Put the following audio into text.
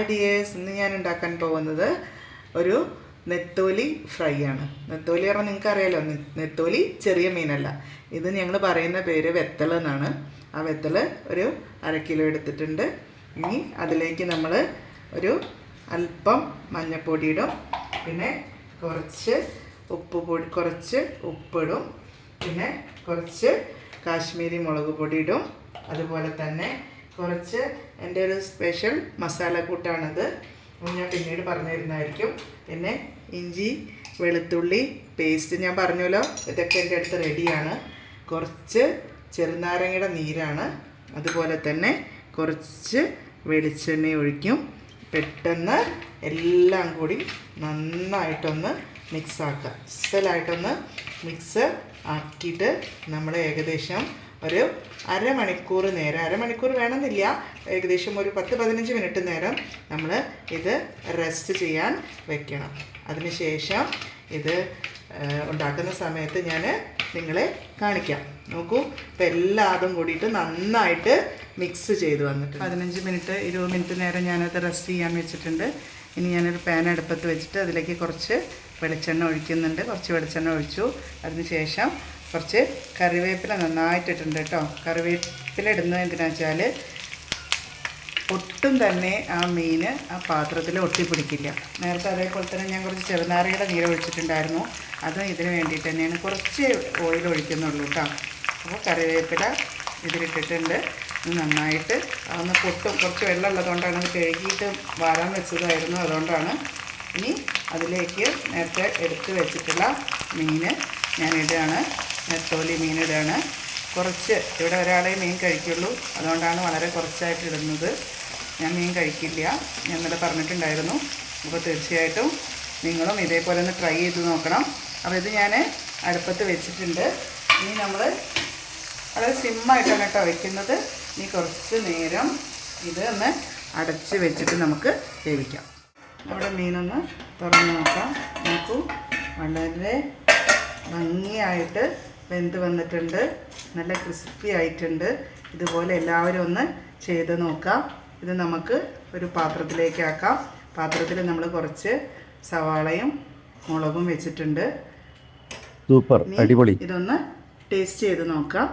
Dears, ഇന്ന് ഞാൻ ഉണ്ടാക്കാൻ പോകുന്നത് ഒരു നെത്തോലി ഫ്രൈ ആണ്. നെത്തോലി പറഞ്ഞാൽ നിങ്ങൾക്ക് അറിയാലോ, നെത്തോലി ചെറിയ മീനല്ല. ഇത് ഞങ്ങൾ പറയുന്ന പേര് വെത്തൽ എന്നാണ്. ആ വെത്തൽ ഒരു 1/2 കിലോ എടുത്തിട്ടുണ്ട്. ഇനി അതിലേക്ക് നമ്മൾ ഒരു അല്പം മഞ്ഞൾപ്പൊടി ഇടും, പിന്നെ കുറച്ച് ഉപ്പിടും, പിന്നെ കുറച്ച് കാശ്മീരി മുളക് പൊടി ഇടും. അതുപോലെ തന്നെ കുറച്ച് എൻ്റെ ഒരു സ്പെഷ്യൽ മസാല കൂട്ടാണിത്, ഞാൻ പിന്നീട് പറഞ്ഞു തരുന്നതായിരിക്കും. പിന്നെ ഇഞ്ചി വെളുത്തുള്ളി പേസ്റ്റ് ഞാൻ പറഞ്ഞല്ലോ, ഇതൊക്കെ എൻ്റെ അടുത്ത് റെഡിയാണ്. കുറച്ച് ചെറുനാരങ്ങയുടെ നീരാണ്. അതുപോലെ തന്നെ കുറച്ച് വെളിച്ചെണ്ണ ഒഴിക്കും. പെട്ടെന്ന് എല്ലാം കൂടി നന്നായിട്ടൊന്ന് മിക്സാക്കുക. അസലായിട്ടൊന്ന് മിക്സ് ആക്കിയിട്ട് നമ്മൾ ഏകദേശം ഒരു അരമണിക്കൂർ വേണമെന്നില്ല, ഏകദേശം ഒരു 10-15 മിനിറ്റ് നേരം നമ്മൾ ഇത് റെസ്റ്റ് ചെയ്യാൻ വെക്കണം. അതിനുശേഷം ഇത് ഉണ്ടാക്കുന്ന സമയത്ത് ഞാൻ നിങ്ങളെ കാണിക്കാം. നോക്കൂ, ഇപ്പോൾ എല്ലാതും കൂടിയിട്ട് നന്നായിട്ട് മിക്സ് ചെയ്ത് വന്നിട്ട് 15-20 മിനിറ്റ് നേരം ഞാനത് റെസ്റ്റ് ചെയ്യാൻ വെച്ചിട്ടുണ്ട്. ഇനി ഞാനൊരു പാൻ അടുപ്പത്ത് വെച്ചിട്ട് അതിലേക്ക് കുറച്ച് വെളിച്ചെണ്ണ ഒഴിക്കുന്നുണ്ട്. കുറച്ച് വെളിച്ചെണ്ണ ഒഴിച്ചു. അതിനുശേഷം കുറച്ച് കറിവേപ്പില നന്നായിട്ടിട്ടുണ്ട് കേട്ടോ. കറിവേപ്പില ഇടുന്നത് എന്തിനാണെന്ന് വെച്ചാൽ ഒട്ടും തന്നെ ആ മീൻ ആ പാത്രത്തിൽ ഒട്ടിപ്പിടിക്കില്ല. നേരത്തെ അതേപോലെ തന്നെ ഞാൻ കുറച്ച് ചെറുനാരങ്ങയുടെ നീര് ഒഴിച്ചിട്ടുണ്ടായിരുന്നു, അതും ഇതിന് വേണ്ടിയിട്ട് തന്നെയാണ്. കുറച്ച് ഓയിൽ ഒഴിക്കുന്നുള്ളൂ കേട്ടോ. അപ്പോൾ കറിവേപ്പില ഇതിലിട്ടിട്ടുണ്ട്. ഇത് നന്നായിട്ട് ഒന്ന് പൊട്ടും. കുറച്ച് വെള്ളം ഉള്ളതുകൊണ്ടാണ്, അത് കഴുകിയിട്ട് വാരാൻ വെച്ചതായിരുന്നു, അതുകൊണ്ടാണ്. ഇനി അതിലേക്ക് നേരത്തെ എടുത്ത് വെച്ചിട്ടുള്ള മീൻ ഞാനിടുകയാണ്. നെത്തോലി മീനിടുകയാണ്. കുറച്ച്, ഇവിടെ ഒരാളെ മീൻ കഴിക്കുള്ളൂ, അതുകൊണ്ടാണ് വളരെ കുറച്ചായിട്ട് ഇടുന്നത്. ഞാൻ മീൻ കഴിക്കില്ല, ഞാൻ ഇന്നലെ പറഞ്ഞിട്ടുണ്ടായിരുന്നു. അപ്പോൾ തീർച്ചയായിട്ടും നിങ്ങളും ഇതേപോലെ ഒന്ന് ട്രൈ ചെയ്ത് നോക്കണം. അപ്പോൾ ഇത് ഞാൻ അടുപ്പത്ത് വെച്ചിട്ടുണ്ട്. ഇനി നമ്മൾ വളരെ സിമ്മായിട്ടാണ് കേട്ടോ വയ്ക്കുന്നത്. ഇനി കുറച്ച് നേരം ഇത് ഒന്ന് അടച്ച് വെച്ചിട്ട് നമുക്ക് വേവിക്കാം. നമ്മുടെ മീനൊന്ന് തുറന്ന് നോക്കാം. നോക്കൂ, വളരെ ഭംഗിയായിട്ട് വെന്ത് വന്നിട്ടുണ്ട്, നല്ല ക്രിസ്പി ആയിട്ടുണ്ട്. ഇതുപോലെ എല്ലാവരും ഒന്ന് ചെയ്ത് നോക്കാം. ഇത് നമുക്ക് ഒരു പാത്രത്തിലേക്ക് ആക്കാം. പാത്രത്തിൽ നമ്മൾ കുറച്ച് സവാളയും മുളകും വെച്ചിട്ടുണ്ട്. സൂപ്പർ, അടിപൊളി. ഇതൊന്ന് ടേസ്റ്റ് ചെയ്ത് നോക്കാം.